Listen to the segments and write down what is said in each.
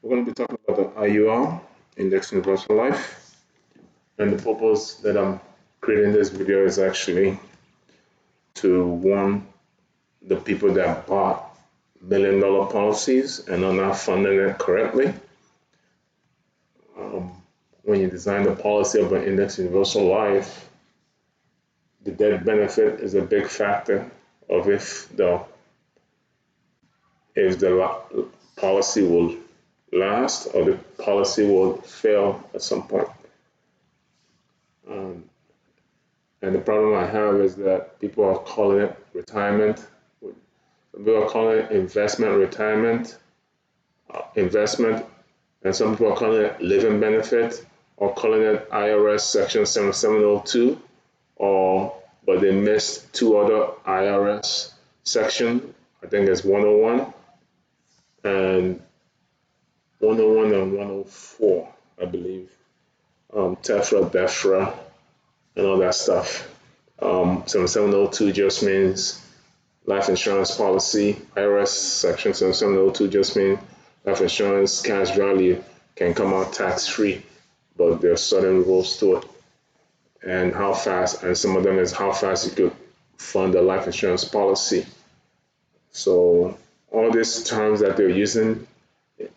We're going to be talking about the IUL, Index Universal Life, and the purpose that I'm creating this video is actually to warn the people that bought $1 million policies and are not funding it correctly. When you design the policy of an Index Universal Life, the death benefit is a big factor of if the policy will last or the policy will fail at some point. And the problem I have is that people are calling it retirement. People are calling it investment investment, and some people are calling it living benefit or calling it IRS Section 7702, but they missed two other IRS sections. I think it's 101 and 101 and 104, I believe. TEFRA, DEFRA, and all that stuff. 7702 just means life insurance policy. IRS Section 7702 just means life insurance cash value can come out tax-free, but there are certain rules to it. And how fast, and some of them is how fast you could fund a life insurance policy. So all these terms that they're using,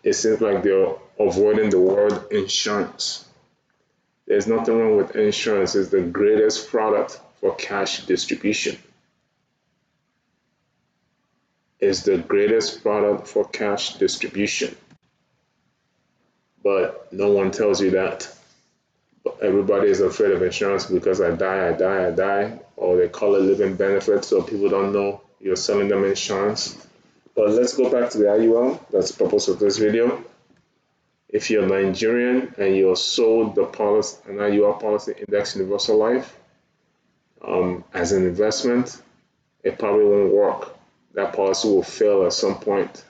it seems like they're avoiding the word insurance. There's nothing wrong with insurance. It's the greatest product for cash distribution. It's the greatest product for cash distribution. But no one tells you that. Everybody is afraid of insurance because I die, or they call it living benefit, so people don't know you're selling them insurance. But let's go back to the IUL. That's the purpose of this video. If you're Nigerian and you're sold the policy, an IUL policy, Index Universal Life, as an investment, it probably won't work. That policy will fail at some point.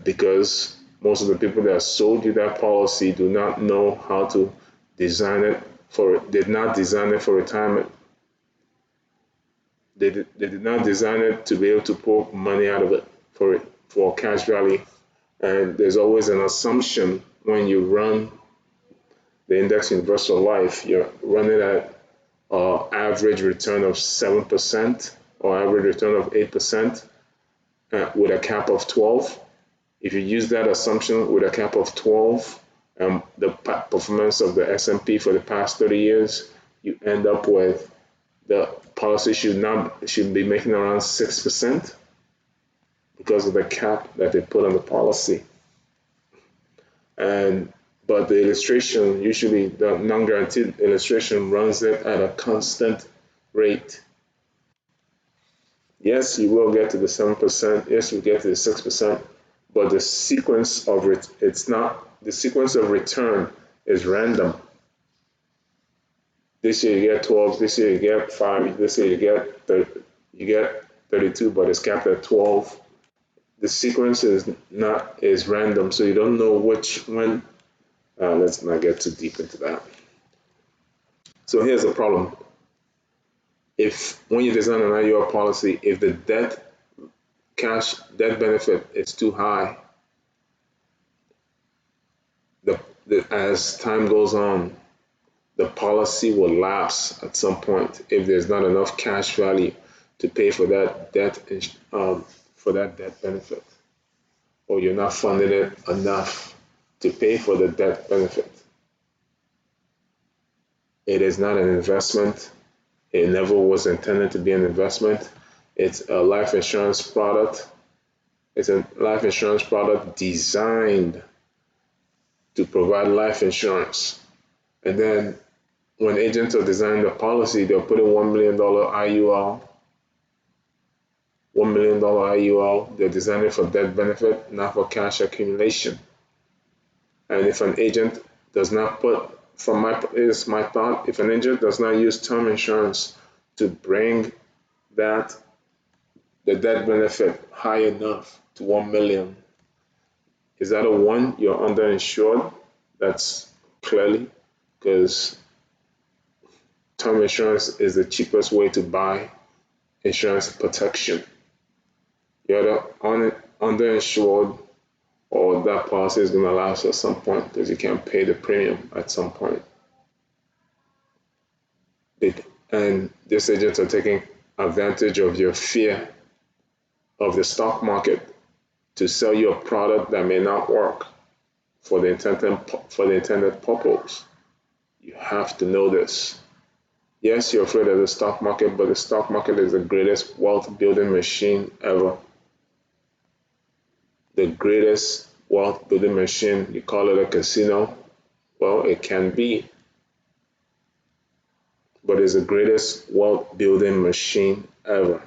Because most of the people that sold you that policy do not know how to design it did not design it for retirement. They did not design it to be able to pull money out of it for cash value. And there's always an assumption when you run the Index Universal Life, you're running at average return of 7% or average return of 8% with a cap of 12. If you use that assumption with a cap of 12, the performance of the S&P for the past 30 years, you end up with the policy should be making around 6% because of the cap that they put on the policy. But the illustration, usually the non-guaranteed illustration, runs it at a constant rate. Yes, you will get to the 7%. Yes, you get to the 6%. But the sequence of the sequence of return is random. This year you get 12, this year you get 5, this year you get 32, but it's capped at 12. The sequence is random, so you don't know when. Let's not get too deep into that. So here's the problem. When you design an IUL policy, if the death benefit is too high, as time goes on, the policy will lapse at some point if there's not enough cash value to pay for that death benefit, or you're not funding it enough to pay for the death benefit. It is not an investment. It never was intended to be an investment. It's a life insurance product. It's a life insurance product designed to provide life insurance. And then when agents are designing the policy, they'll put in $1 million IUL. $1 million IUL, they're designing for death benefit, not for cash accumulation. And if an agent does not put, is my thought, if an agent does not use term insurance to bring the death benefit high enough to 1 million, is that a 1? You're underinsured. That's clearly because term insurance is the cheapest way to buy insurance protection. You're underinsured, or that policy is going to lapse at some point because you can't pay the premium at some point. And these agents are taking advantage of your fear of the stock market to sell you a product that may not work for the intended purpose. You have to know this. Yes, you're afraid of the stock market, but the stock market is the greatest wealth building machine ever. The greatest wealth building machine. You call it a casino? Well, it can be, but it's the greatest wealth building machine ever.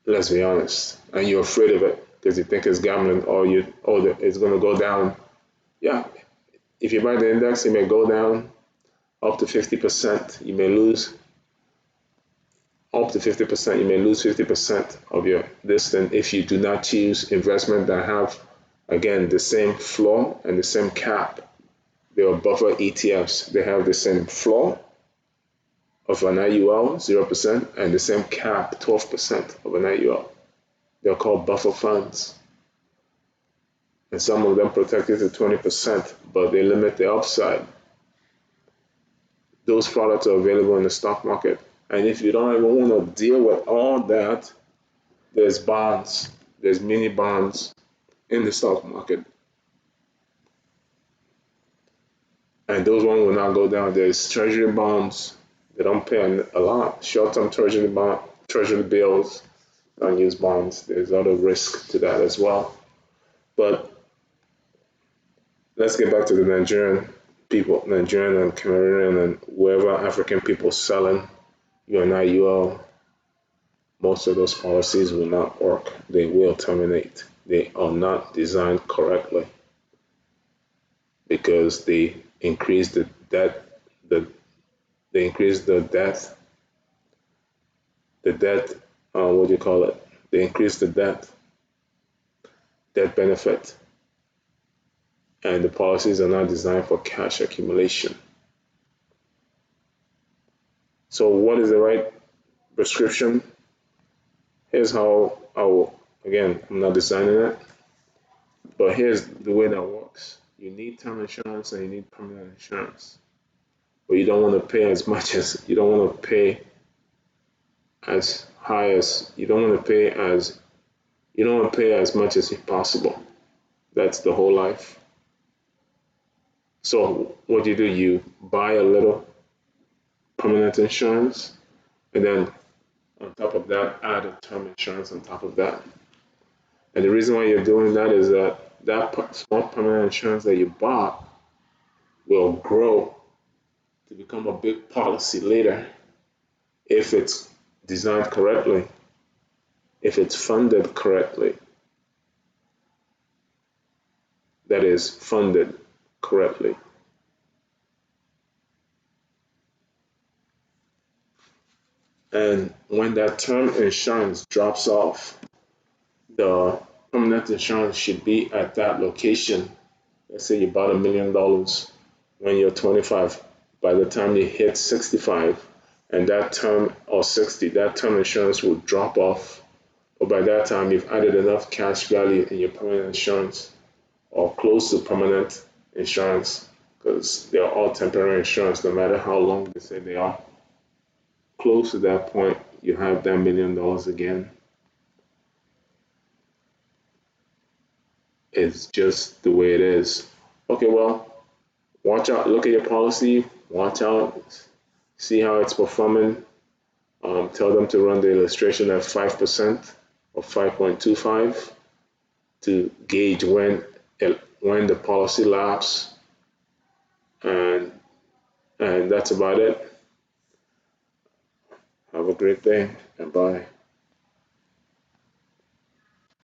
Let's be honest. And you're afraid of it because you think it's gambling, or it's going to go down. Yeah, if you buy the index, it may go down up to 50%. You may lose up to 50%. You may lose 50% of your thing if you do not choose investment that have, again, the same floor and the same cap. They are buffer ETFs. They have the same floor of an IUL, 0%, and the same cap, 12% of an IUL. They're called buffer funds. And some of them protect it to 20%, but they limit the upside. Those products are available in the stock market. And if you don't even want to deal with all that, there's bonds, there's mini bonds in the stock market. And those ones will not go down. There's treasury bonds. They don't pay a lot. Short-term treasury bills, unused bonds. There's other risk to that as well. But let's get back to the Nigerian people, Nigerian and Cameroonian and wherever African people selling your IUL. Most of those policies will not work. They will terminate. They are not designed correctly because they increase the debt. They increase the debt. What do you call it? They increase the debt benefit, and the policies are not designed for cash accumulation. So, what is the right prescription? Here's how I will. Again, I'm not designing it, but here's the way that works. You need term insurance and you need permanent insurance, but you don't want to pay as much as you don't want to pay as high as you don't want to pay as you don't want to pay as much as possible. That's the whole life. So what do? You buy a little permanent insurance, and then on top of that, add a term insurance on top of that. And the reason why you're doing that is that small permanent insurance that you bought will grow to become a big policy later if it's designed correctly, if it's funded correctly. That is, funded correctly. And when that term insurance drops off, the permanent insurance should be at that location. Let's say you bought $1 million when you're 25. By the time you hit 65 and that term, or 60, that term insurance will drop off. But by that time, you've added enough cash value in your permanent insurance or close to permanent insurance, because they're all temporary insurance, no matter how long they say they are. Close to that point, you have that $1 million again. It's just the way it is. Okay, well, watch out, look at your policy, watch out, see how it's performing. Tell them to run the illustration at 5% or 5.25 to gauge when the policy lapses, and that's about it. Have a great day and bye.